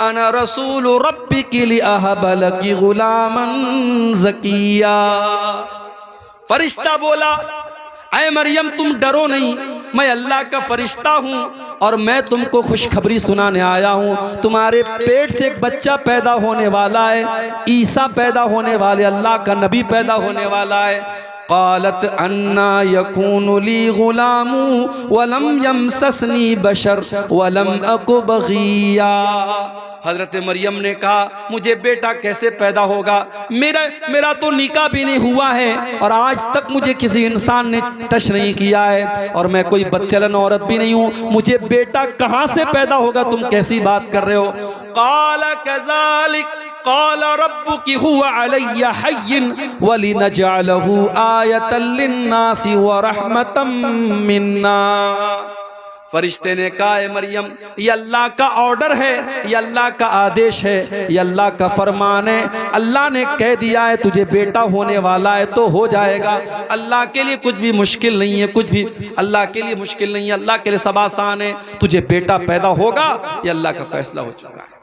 अना रसूल रब्बिकी लिअहब लकी गुलामन ज़किया। फरिश्ता बोला, ऐ मरियम तुम डरो नहीं, मैं अल्लाह का फरिश्ता हूँ और मैं तुमको खुशखबरी सुनाने आया हूँ। तुम्हारे पेट से एक बच्चा पैदा होने वाला है, ईसा पैदा होने वाले, अल्लाह का नबी पैदा होने वाला है। क़ालत अन्ना यकूनु ली गुलामु वलम यमससनी बशर वलम अकु बग़िया। हज़रत मरियम ने कहा, मुझे बेटा कैसे पैदा होगा, मेरा तो निकाह भी नहीं हुआ है और आज तक मुझे किसी इंसान ने टच नहीं किया है और मैं कोई बच्चलन औरत भी नहीं हूँ, मुझे बेटा कहाँ से पैदा होगा, तुम कैसी बात कर रहे हो। क़ाल कज़ालिक क़ाल रब्बुकी हुवा अलय्या हय्यन वलिनजअलहु आयतन लिन्नासि व रहमतम मिन्ना। फरिश्ते ने कहा, मरियम ये अल्लाह का ऑर्डर है, ये अल्लाह का आदेश है, ये अल्लाह का फरमान है। अल्लाह ने कह दिया है तुझे बेटा होने वाला है तो हो जाएगा। अल्लाह के लिए कुछ भी मुश्किल नहीं है, कुछ भी अल्लाह के लिए मुश्किल नहीं है, अल्लाह के लिए सब आसान है। तुझे बेटा पैदा होगा, ये अल्लाह का फैसला हो चुका है।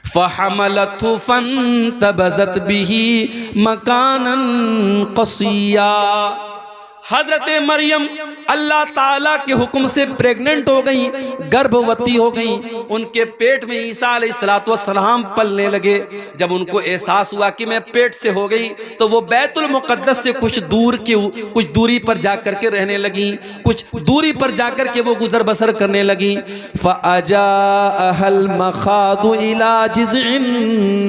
फ़हमलतहु फ़ंतबज़त बिही मकानन क़सिया। हजरत मरियम अल्लाह ताला के हुक्म से प्रेग्नेंट हो गई, गर्भवती हो गई। उनके पेट में ईसा अलैहिस्सलातु वस्सलाम पलने लगे। जब उनको एहसास हुआ कि मैं पेट से हो गई तो वो बैतुल मुक़द्दस से कुछ दूरी पर जाकर के रहने लगी, कुछ दूरी पर जाकर के वो गुजर बसर करने लगी। फ़अजाअहल मख़ादु इला जिज़इन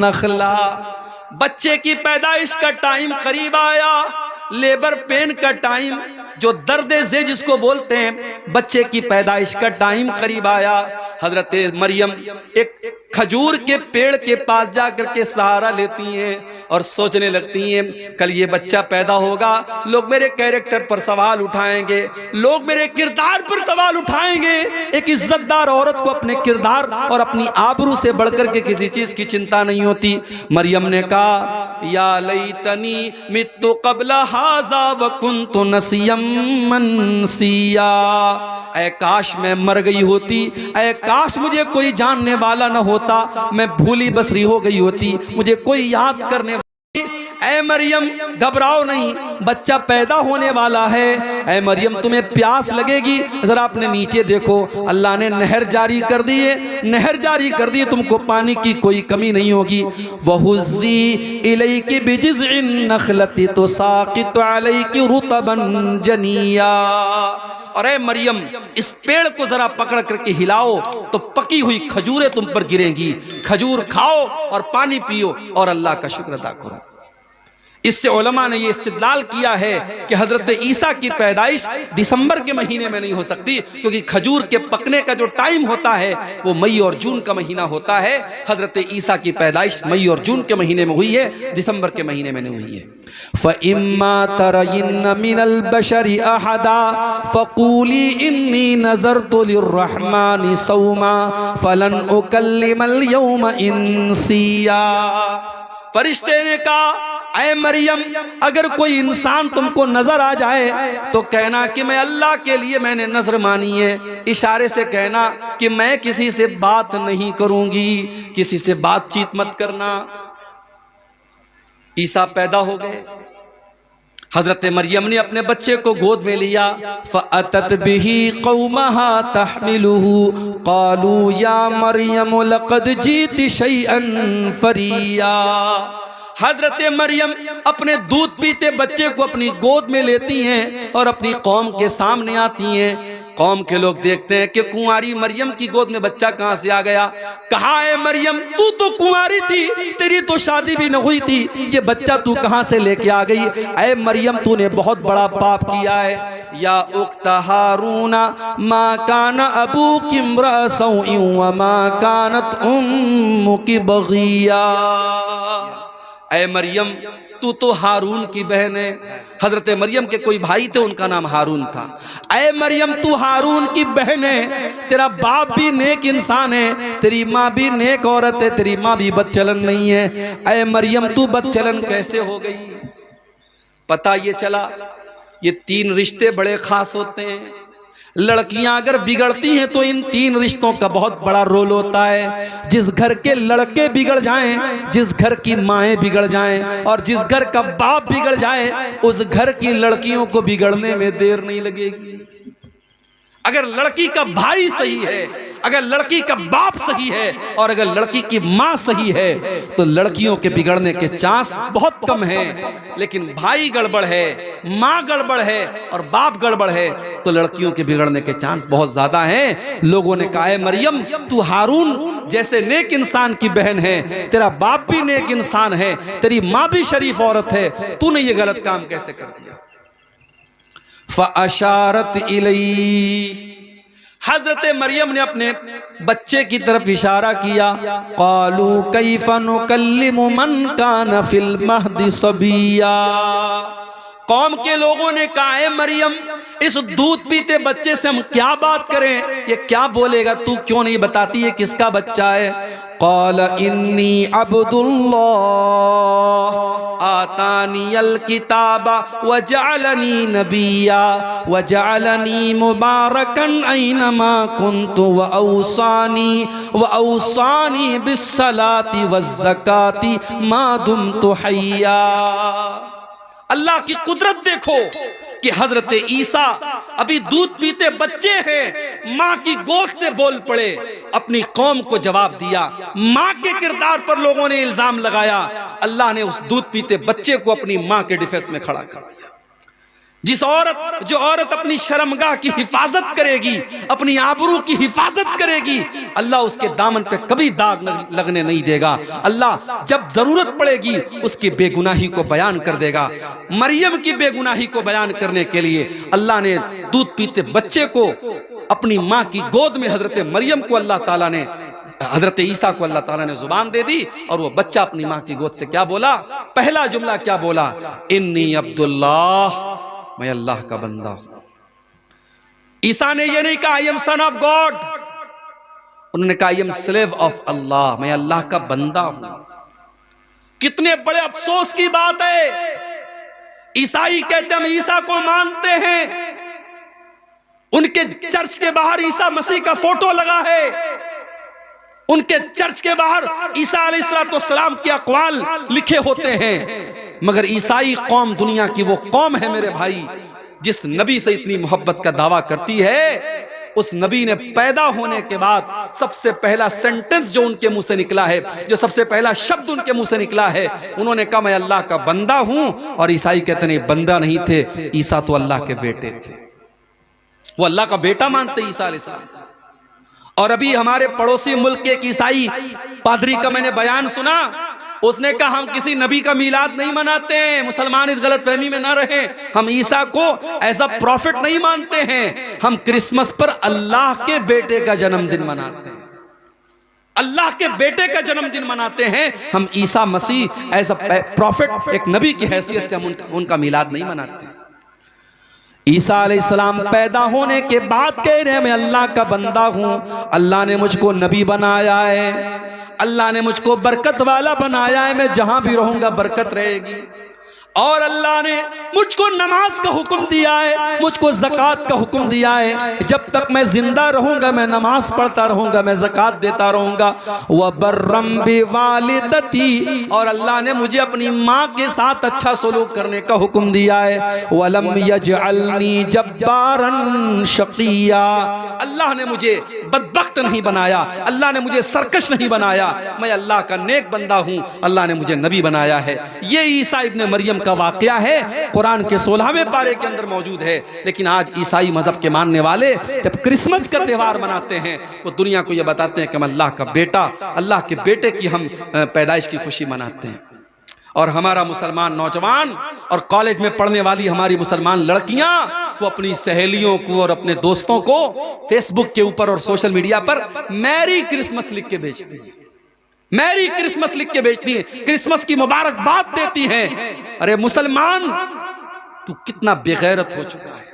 नख़ला। बच्चे की पैदाइश का टाइम करीब आया, लेबर पेन का टाइम, जो दर्द ज़े जिसको बोलते हैं, बच्चे की पैदाइश का टाइम करीब आया। हजरत मरियम एक खजूर के पेड़ के पास जाकर के सहारा लेती हैं और सोचने लगती हैं कल ये बच्चा पैदा होगा, लोग मेरे कैरेक्टर पर सवाल उठाएंगे, लोग मेरे किरदार पर सवाल उठाएंगे। एक इज्जतदार औरत को अपने किरदार और अपनी आबरू से बढ़कर के किसी चीज की चिंता नहीं होती। मरियम ने कहा, या लैतनी मित्तु क़ब्ल हाज़ा व कुन्तु नसियम मनसिया। ऐ काश मैं मर गई होती, ऐ काश मुझे कोई जानने वाला न होता, मैं भूली बसरी हो गई होती, मुझे कोई याद करने। ऐ मरियम घबराओ नहीं, बच्चा पैदा होने वाला है। ऐ मरियम तुम्हें प्यास लगेगी, जरा अपने नीचे देखो, अल्लाह ने नहर जारी कर दी है, नहर जारी कर दी, तुमको पानी की कोई कमी नहीं होगी। वहुज़्ज़ी इलैकी बिजिज़इन नख़लति तुसाक़ितु अलैकी रुतबन जनिया। और ऐ मरियम इस पेड़ को जरा पकड़ करके हिलाओ तो पकी हुई खजूरें तुम पर गिरेंगी, खजूर खाओ और पानी पियो और अल्लाह का शुक्र अदा करो। इससे उलमा ने ये इस्तिदलाल किया है कि हजरत ईसा की पैदाइश दिसंबर के महीने में नहीं हो सकती, क्योंकि खजूर के पकने का जो टाइम होता है वो मई और जून का महीना होता है। हजरत ईसा की पैदाइश मई और जून के महीने में हुई है, दिसंबर के महीने में नहीं हुई है। फ़इम्मा तरयिन्न मिनल बशरि अहदा फ़क़ूली इन्नी नज़रतु लिर्रहमानि सौमा फ़लन उकल्लिमल यौम इंसिया। फरिश्ते ने कहा, ऐ मरियम अगर कोई इंसान तुमको नजर आ जाए तो कहना कि मैं अल्लाह के लिए मैंने नजर मानी है, इशारे से कहना कि मैं किसी से बात नहीं करूंगी, किसी से बातचीत मत करना। ईसा पैदा हो गए, हजरत मरियम ने अपने बच्चे को गोद में लिया। फ़अतत बिही क़ौमहा तहमिलुहु क़ालू या मरियम लक़द जीति शैअन फ़रिया। हजरत मरियम अपने दूध पीते बच्चे को अपनी गोद में लेती हैं और अपनी कौम के सामने आती हैं। कौम के लोग देखते हैं कि कुंवारी मरियम की गोद में बच्चा कहां से आ गया। कहा, है मरियम तू तो कुंवारी थी, तेरी तो शादी भी न हुई थी, ये बच्चा तू कहां से लेके आ गई। ऐ मरियम तूने बहुत बड़ा पाप किया है। या उख्ता हारूना मा काना अबूकी इम्रा सौइन व मा कानत उम्मुकी बग़िया। ऐ मरियम तू तो हारून की बहन है। हजरत मरियम के कोई भाई थे, उनका नाम हारून था। ऐ मरियम तू हारून की बहन है, तेरा बाप भी नेक इंसान है, तेरी माँ भी नेक औरत है, तेरी माँ भी बदचलन नहीं है। ऐ मरियम तू बदचलन कैसे हो गई। पता ये चला ये तीन रिश्ते बड़े खास होते हैं, लड़कियां अगर बिगड़ती हैं तो इन 3 रिश्तों का बहुत बड़ा रोल होता है। जिस घर के लड़के बिगड़ जाएं, जिस घर की माएँ बिगड़ जाएं और जिस घर का बाप बिगड़ जाए, उस घर की लड़कियों को बिगड़ने में देर नहीं लगेगी। अगर लड़की का भाई सही है, अगर लड़की का बाप सही है और अगर लड़की की माँ सही है तो लड़कियों के बिगड़ने के चांस बहुत कम हैं। लेकिन भाई गड़बड़ है, माँ गड़बड़ है और बाप गड़बड़ है तो लड़कियों के बिगड़ने के चांस बहुत ज्यादा हैं। लोगों ने कहा है मरियम तू हारून जैसे नेक इंसान की बहन है, तेरा बाप भी नेक इंसान है, तेरी माँ भी शरीफ औरत है, तूने ये गलत काम कैसे कर दिया। फ़अशारत इलैहि, हजरत मरियम ने अपने बच्चे की तरफ इशारा किया। क़ालू कैफ़ नुकल्लिमु मन कान फिल महदि सबिया, कौम के लोगों ने कहा है मरियम इस दूध पीते बच्चे से हम क्या बात करें, ये क्या बोलेगा, तू क्यों नहीं बताती है किसका बच्चा है। क़ाल इन्नी अब्दुल्लाह आतानियल किताबा व जअलनी नबिया व जअलनी मुबारकन ऐनमा कुन्तु व औसानी बिस्सलाति वज़्ज़काति मा दुम्तु हय्या। अल्लाह की कुदरत देखो कि हजरत ईसा अभी दूध पीते बच्चे हैं, माँ की गोद से बोल पड़े, अपनी कौम को जवाब दिया। माँ के किरदार पर लोगों ने इल्जाम लगाया, अल्लाह ने उस दूध पीते बच्चे को अपनी माँ के डिफेंस में खड़ा कर दिया। जो औरत अपनी शर्मगाह की हिफाजत करेगी, अपनी आबरू की हिफाजत करेगी, अल्लाह उसके दामन पे कभी दाग लगने नहीं देगा। अल्लाह जब जरूरत पड़ेगी उसकी बेगुनाही को बयान कर देगा। मरियम की बेगुनाही को बयान करने के लिए अल्लाह ने दूध पीते बच्चे को अपनी माँ की गोद में हजरत मरियम को अल्लाह ताला ने, हजरत ईसा को अल्लाह ताला ने जुबान दे दी और वो बच्चा अपनी माँ की गोद से क्या बोला, पहला जुमला क्या बोला, इन्नी अब्दुल्लाह, मैं अल्लाह का बंदा हूं। ईसा ने यह नहीं कहा I am son of God, उन्होंने कहा आई एम स्लेव ऑफ अल्लाह, मैं अल्लाह का बंदा हूं। कितने बड़े अफसोस की बात है, ईसाई कहते हम ईसा को मानते हैं, उनके चर्च के बाहर ईसा मसीह का फोटो लगा है, उनके चर्च के बाहर ईसा अलैहिस्सलाम के अक़वाल लिखे होते हैं। मगर ईसाई कौम दुनिया की वो कौम है मेरे भाई जिस नबी से इतनी मोहब्बत का दावा करती है। उस नबी ने पैदा होने के बाद सबसे पहला सेंटेंस जो उनके मुंह से निकला है, जो सबसे पहला शब्द उनके मुंह से निकला है, उन्होंने कहा मैं अल्लाह का बंदा हूं। और ईसाई कहते नहीं, बंदा नहीं थे, ईसा तो अल्लाह के बेटे थे, वो अल्लाह का बेटा मानते ईसा अलैहिस्सलाम। और अभी हमारे पड़ोसी मुल्क के एक ईसाई पादरी का मैंने बयान सुना, उसने कहा हम किसी नबी का मीलाद नहीं मनाते हैं, मुसलमान इस गलतफहमी में ना रहे, हम ईसा को एज अ प्रॉफिट नहीं मानते हैं, हम क्रिसमस पर अल्लाह के बेटे का जन्मदिन मनाते हैं, अल्लाह के बेटे का जन्मदिन मनाते हैं, हम Isa Masih as a profit एक नबी की हैसियत से हम उनका मीलाद नहीं मनाते। ईसा अलैहिस्सलाम पैदा होने के बाद कह रहे हैं मैं अल्लाह का बंदा हूं, अल्लाह ने मुझको नबी बनाया है, अल्लाह ने मुझको बरकत वाला बनाया है, मैं जहां भी रहूंगा बरकत रहेगी। और अल्लाह ने मुझको नमाज का हुक्म दिया है, मुझको ज़कात का हुक्म दिया है, जब तक मैं जिंदा रहूंगा मैं नमाज पढ़ता रहूंगा, मैं ज़कात देता रहूंगा। व बर्रम बिवालिदती, और अल्लाह ने मुझे अपनी माँ के साथ अच्छा सलूक करने का हुक्म दिया है। वलम यजअलनी जब्बारन शकिया, अल्लाह ने मुझे बदबख्त नहीं बनाया, अल्लाह ने मुझे सरकश नहीं बनाया, मैं अल्लाह का नेक बंदा हूँ, अल्लाह ने मुझे नबी बनाया है। ये ईसा इब्ने मरियम का वाकया है, कुरान के 16वें पारे के अंदर मौजूद है। लेकिन आज ईसाई मजहब के मानने वाले जब क्रिसमस का त्यौहार मनाते हैं वो दुनिया को ये बताते हैं कि हम अल्लाह का बेटा, अल्लाह के बेटे की हम पैदाइश की खुशी मनाते हैं। और हमारा मुसलमान नौजवान और कॉलेज में पढ़ने वाली हमारी मुसलमान लड़कियां वो अपनी सहेलियों को और अपने दोस्तों को फेसबुक के ऊपर और सोशल मीडिया पर मैरी क्रिसमस लिख के भेजती हैं, मैरी क्रिसमस लिख के भेजती हैं, क्रिसमस की मुबारकबाद देती हैं। अरे मुसलमान तू कितना बेगैरत हो चुका है,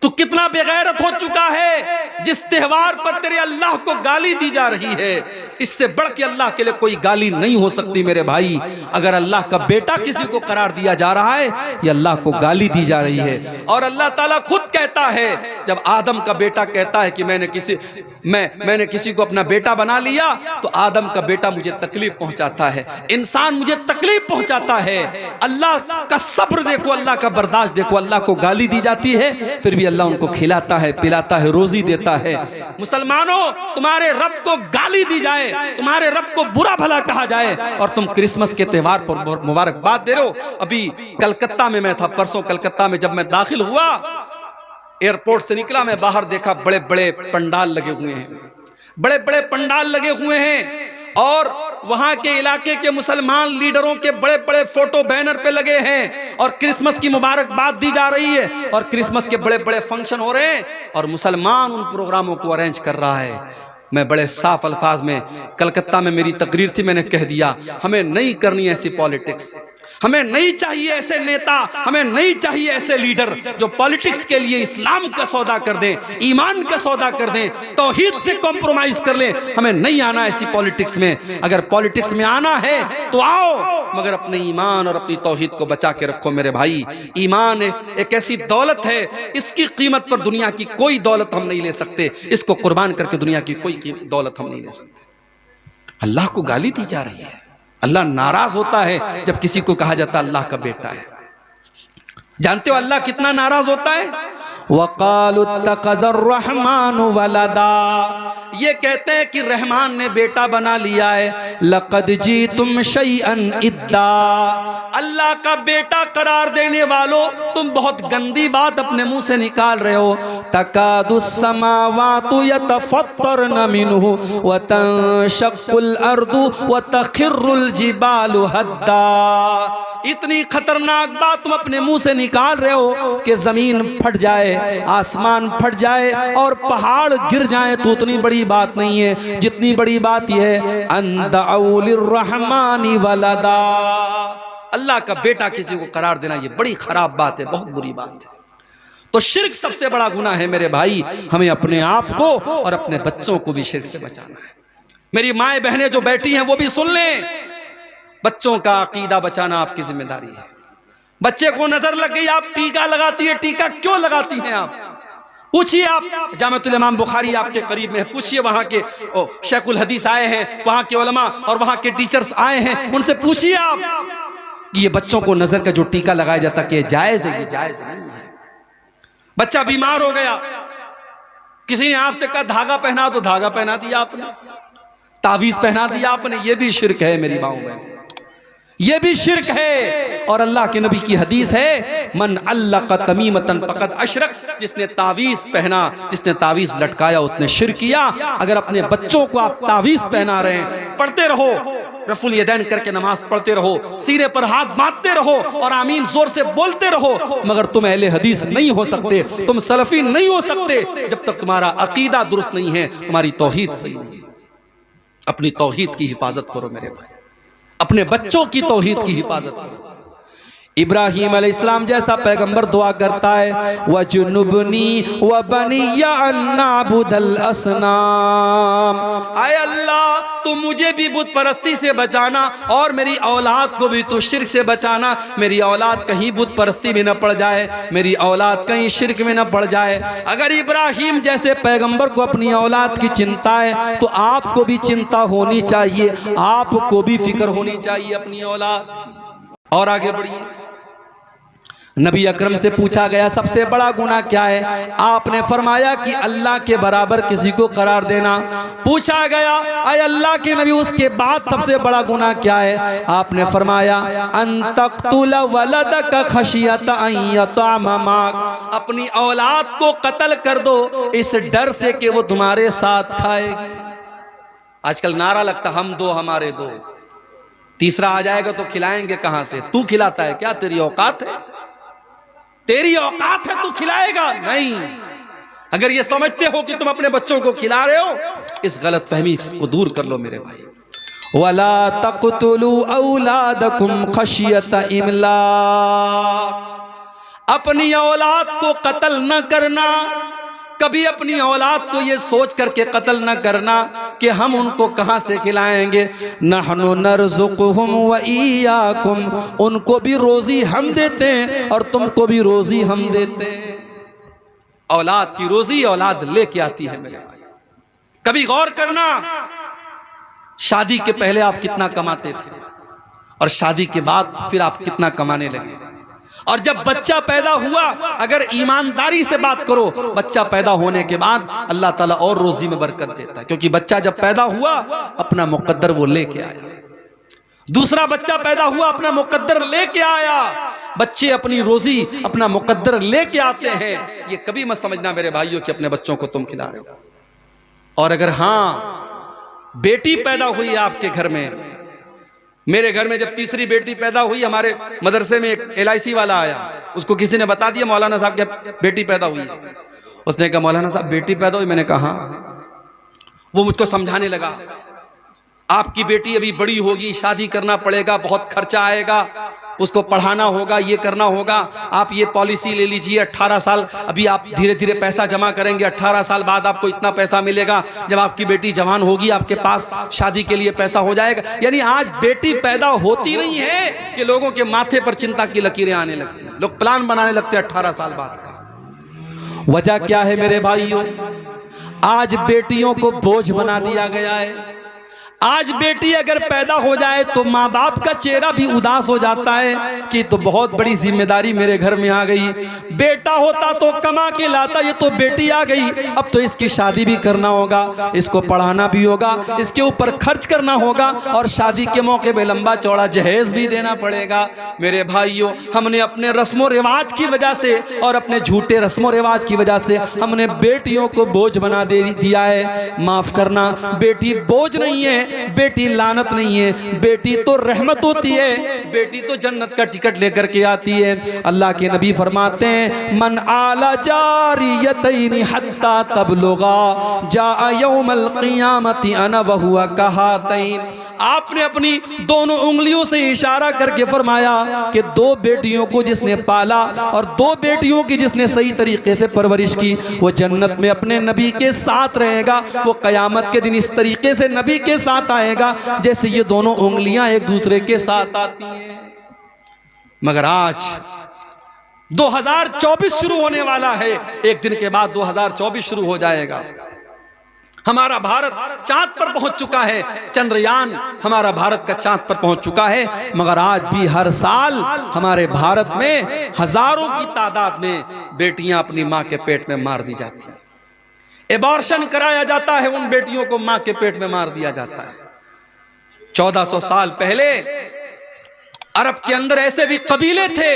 तू कितना बेगैरत हो चुका है जिस त्योहार पर तेरे अल्लाह को गाली दी जा रही है, इससे बढ़ के अल्लाह के लिए कोई गाली नहीं हो सकती मेरे भाई। अगर अल्लाह का बेटा किसी को करार दिया जा रहा है, ये अल्लाह को गाली दी जा रही है। और अल्लाह ताला खुद कहता है, जब आदम का बेटा कहता है कि मैंने किसी को अपना बेटा बना लिया, तो आदम का बेटा मुझे तकलीफ पहुंचाता है, इंसान मुझे तकलीफ पहुंचाता है। अल्लाह का सब्र देखो, अल्लाह का बर्दाश्त देखो। अल्लाह को गाली दी जाती है, फिर भी अल्लाह उनको खिलाता है, पिलाता है, रोजी देता है। मुसलमानों, तुम्हारे रब को गाली दी जाए, तुम्हारे रब को बुरा भला कहा जाए, और तुम क्रिसमस के त्योहार पर मुबारकबाद दे रहे हो। अभी कलकत्ता में मैं था, परसों कलकत्ता में जब मैं दाखिल हुआ, एयरपोर्ट से निकला, मैं बाहर देखा बड़े बड़े पंडाल लगे हुए हैं, बड़े बड़े पंडाल लगे हुए हैं, और वहां के इलाके के मुसलमान लीडरों के बड़े बड़े फोटो बैनर पे लगे हैं, और क्रिसमस की मुबारकबाद दी जा रही है, और क्रिसमस के बड़े बड़े फंक्शन हो रहे हैं, और मुसलमान उन प्रोग्रामों को अरेंज कर रहा है। मैं बड़े साफ अल्फाज में, कलकत्ता में मेरी तकरीर थी, मैंने कह दिया, हमें नहीं करनी ऐसी पॉलिटिक्स, हमें नहीं चाहिए ऐसे नेता, हमें नहीं चाहिए ऐसे लीडर जो पॉलिटिक्स के लिए इस्लाम का सौदा कर दें, ईमान का सौदा कर दें, तौहीद से कॉम्प्रोमाइज कर लें। हमें नहीं आना ऐसी पॉलिटिक्स में। अगर पॉलिटिक्स में आना है तो आओ, मगर अपने ईमान और अपनी तौहीद को बचा के रखो मेरे भाई। ईमान एक ऐसी दौलत है, इसकी कीमत पर दुनिया की कोई दौलत हम नहीं ले सकते, इसको कुर्बान करके दुनिया की कोई दौलत हम नहीं ले सकते। अल्लाह को गाली दी जा रही है, अल्लाह नाराज होता है जब किसी को कहा जाता है अल्लाह का बेटा है। जानते हो अल्लाह कितना नाराज होता है? वक़ालु इत्तख़ज़र रहमानु वलदा, ये कहते हैं कि रहमान ने बेटा बना लिया है। लक़द जीतुम शैअन इद्दा, अल्लाह का बेटा करार देने वालों, तुम बहुत गंदी बात अपने मुंह से निकाल रहे हो। तकादुस समावातु यतफ़त्तरन मिन्हु व तंशक़्क़ुल अर्दु व तख़िर्रुल जिबालु हद्दा, इतनी खतरनाक बात तुम अपने मुंह से निकाल रहे हो कि जमीन फट जाए, आसमान फट जाए और पहाड़ गिर जाए तो उतनी बड़ी बात नहीं है, जितनी बड़ी बात यह है अंदअउ लिर्रहमानि वलदा, अल्लाह का बेटा किसी को करार देना ये बड़ी खराब बात है, बहुत बुरी बात है। तो शिर्क सबसे बड़ा गुनाह है मेरे भाई। हमें अपने आप को और अपने बच्चों को भी शिर्क से बचाना है। मेरी माएँ बहनें जो बैठी हैं वो भी सुन लें, बच्चों का अकीदा बचाना आपकी जिम्मेदारी है। बच्चे को नजर लग गई, आप टीका लगाती है, टीका क्यों लगाती हैं आप? पूछिए, आप जामिअतुल इमाम बुखारी आपके करीब में है, पूछिए वहां के शेखुल हदीस आए हैं, वहां के उलमा और वहां के टीचर्स आए हैं, उनसे पूछिए आप कि ये बच्चों को नजर का जो टीका लगाया जाता है कि जायज है, ये जायज नहीं है। बच्चा बीमार हो गया, किसी ने आपसे कहा धागा पहना, तो धागा पहना दिया आपने, तावीज पहना दिया आपने, ये भी शिर्क है मेरी माओ बहन, ये भी शिर्क है। और अल्लाह के नबी की हदीस है, मन अल्लक़ तमीमतन फ़क़द अशरक, जिसने तावीज़ पहना, जिसने तावीज़ लटकाया उसने शिर्क किया। अगर अपने बच्चों को आप तावीज़ पहना रहे हैं, पढ़ते रहो, रफुल यदैन करके नमाज पढ़ते रहो, सीने पर हाथ बांधते रहो और आमीन जोर से बोलते रहो, मगर तुम अहले हदीस नहीं हो सकते, तुम सलफी नहीं हो सकते जब तक तुम्हारा अकीदा दुरुस्त नहीं है, तुम्हारी तौहीद सही नहीं। अपनी तौहीद की हिफाजत करो मेरे भाई, अपने बच्चों की तौहीद की हिफाजत करो। इब्राहीम अलैहिस्सलाम जैसा पैगंबर दुआ करता है, वजुनुबनी व बनिया अन नअबुदल असनाम, आए अल्लाह तू मुझे भी बुत परस्ती से बचाना और मेरी औलाद को भी तू शिर्क से बचाना। मेरी औलाद कहीं बुत परस्ती में न पड़ जाए, मेरी औलाद कहीं शिर्क में न पड़ जाए। अगर इब्राहीम जैसे पैगंबर को अपनी औलाद की चिंता है तो आपको भी चिंता होनी चाहिए, आपको भी फिक्र होनी चाहिए अपनी औलाद की। और आगे बढ़िए, नबी अकरम से पूछा गया सबसे बड़ा गुनाह क्या है? आपने फरमाया कि अल्लाह के बराबर किसी को करार देना। पूछा गया अय अल्लाह के नबी उसके बाद सबसे बड़ा गुनाह क्या है? आपने फरमाया अन तक़्तुल वलदक खशियत अन यतअम माक, अपनी औलाद को कत्ल कर दो इस डर से कि वो तुम्हारे साथ खाएगी। आजकल नारा लगता हम दो हमारे दो, तीसरा आ जाएगा तो खिलाएंगे कहां से? तू खिलाता है क्या? तेरी औकात है? तेरी औकात है तू खिलाएगा? नहीं। अगर ये समझते हो कि तुम अपने बच्चों को खिला रहे हो, इस गलत फहमी को दूर कर लो मेरे भाई। वला तक़्तुलू औलादकुम खशियत इमलाक, अपनी औलाद को कत्ल न करना, कभी अपनी औलाद को ये सोच करके कत्ल न करना कि हम उनको कहां से खिलाएंगे। नहनु नरज़ुकुहुम व इय्याकुम, उनको भी रोजी हम देते हैं और तुमको भी रोजी हम देते हैं। औलाद की रोजी औलाद लेके आती है मेरे भाई। कभी गौर करना, शादी के पहले आप कितना कमाते थे और शादी के बाद फिर आप कितना कमाने लगे। और जब बच्चा पैदा हुआ, अगर ईमानदारी से बात करो, बच्चा पैदा होने के बाद अल्लाह ताला और रोजी में बरकत देता है, क्योंकि बच्चा जब पैदा हुआ अपना मुकद्दर वो लेके आया। दूसरा बच्चा पैदा हुआ, अपना मुकद्दर लेके आया। बच्चे अपनी रोजी अपना मुकद्दर लेके आते हैं। ये कभी मत समझना मेरे भाइयों कि अपने बच्चों को तुम खिला रहे हो। और अगर हां बेटी पैदा हुई आपके घर में, मेरे घर में जब तीसरी बेटी पैदा हुई, हमारे मदरसे में एक LIC वाला आया, उसको किसी ने बता दिया मौलाना साहब की बेटी पैदा हुई। उसने कहा मौलाना साहब बेटी पैदा हुई? मैंने कहा वो मुझको समझाने लगा, आपकी बेटी अभी बड़ी होगी, शादी करना पड़ेगा, बहुत खर्चा आएगा, उसको पढ़ाना होगा, ये करना होगा। आप ये पॉलिसी ले लीजिए, 18 साल अभी आप धीरे धीरे पैसा जमा करेंगे, 18 साल बाद आपको इतना पैसा मिलेगा, जब आपकी बेटी जवान होगी आपके पास शादी के लिए पैसा हो जाएगा। यानी आज बेटी पैदा होती नहीं है कि लोगों के माथे पर चिंता की लकीरें आने लगती हैं, लोग प्लान बनाने लगते हैं 18 साल बाद का। वजह क्या है मेरे भाइयों? आज बेटियों को बोझ बना दिया गया है। आज बेटी अगर पैदा हो जाए तो माँ बाप का चेहरा भी उदास हो जाता है कि तो बहुत बड़ी जिम्मेदारी मेरे घर में आ गई। बेटा होता तो कमा के लाता, ये तो बेटी आ गई, अब तो इसकी शादी भी करना होगा, इसको पढ़ाना भी होगा, इसके ऊपर खर्च करना होगा और शादी के मौके पे लंबा चौड़ा जहेज भी देना पड़ेगा। मेरे भाइयों, हमने अपने रस्मों रिवाज की वजह से और अपने झूठे रस्मों रिवाज की वजह से हमने बेटियों को बोझ बना दिया है। माफ करना, बेटी बोझ नहीं है, बेटी लानत नहीं है, बेटी तो रहमत होती है, बेटी तो जन्नत का टिकट लेकर के आती है। अल्लाह के नबी फरमाते हैं मन आला जारियतैनि हत्ता तबलुगा जा यौमल क़ियामति अना व हुवा कहातैन। आपने अपनी दोनों उंगलियों से इशारा करके फरमाया कि दो बेटियों को जिसने पाला और दो बेटियों की जिसने सही तरीके से परवरिश की, वो जन्नत में अपने नबी के साथ रहेगा। वो क़यामत के दिन इस तरीके से नबी के साथ आएगा जैसे ये दोनों उंगलियां एक दूसरे के साथ आती हैं। मगर आज 2024 शुरू होने वाला है, एक दिन के बाद 2024 शुरू हो जाएगा। हमारा भारत चांद पर पहुंच चुका है, चंद्रयान हमारा भारत का चांद पर पहुंच चुका है। मगर आज भी हर साल हमारे भारत में हजारों की तादाद में बेटियां अपनी मां के पेट में मार दी जाती हैं। एबॉर्शन कराया जाता है, उन बेटियों को मां के पेट में मार दिया जाता है। 1400 साल पहले अरब के अंदर ऐसे भी कबीले थे,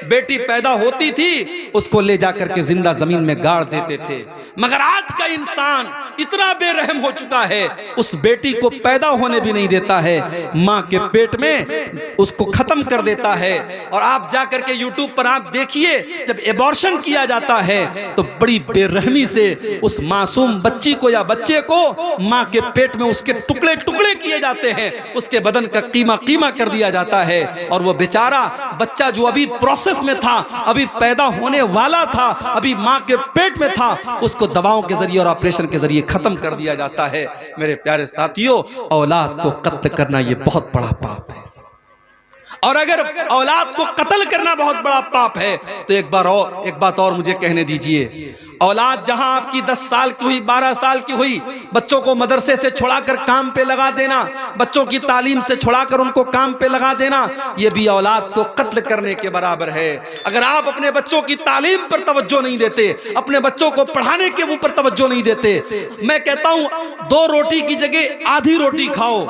बेटी पैदा होती थी उसको ले जाकर के जिंदा जमीन में गाड़ देते थे। मगर आज का इंसान इतना बेरहम हो चुका है, उस बेटी को पैदा होने भी नहीं देता है, मां के पेट में उसको खत्म कर देता है। और आप जाकर के यूट्यूब पर आप देखिए, जब एबॉर्शन किया जाता है तो बड़ी बेरहमी से उस मासूम बच्ची को या बच्चे को मां के पेट में उसके टुकड़े टुकड़े किए जाते हैं, उसके बदन का कीमा कीमा कर दिया जाता है। और वो बेचारा बच्चा जो अभी प्रोसेस में था, अभी पैदा होने वाला था, अभी मां के पेट में था, उसको दवाओं के जरिए और ऑपरेशन के जरिए खत्म कर दिया जाता है। मेरे प्यारे साथियों, औलाद को कत्ल करना ये बहुत बड़ा पाप है। और अगर औलाद को कत्ल करना बहुत बड़ा पाप है तो एक बात और मुझे कहने दीजिए, औलाद जहां आपकी 10 साल की हुई, 12 साल की हुई, बच्चों को मदरसे से छुड़ाकर काम पे लगा देना, बच्चों की तालीम से छुड़ाकर उनको काम पे लगा देना, यह भी औलाद को कत्ल करने के बराबर है। अगर आप अपने बच्चों की तालीम पर तवज्जो नहीं देते, अपने बच्चों को पढ़ाने के ऊपर तवज्जो नहीं देते, मैं कहता हूं 2 रोटी की जगह आधी रोटी खाओ,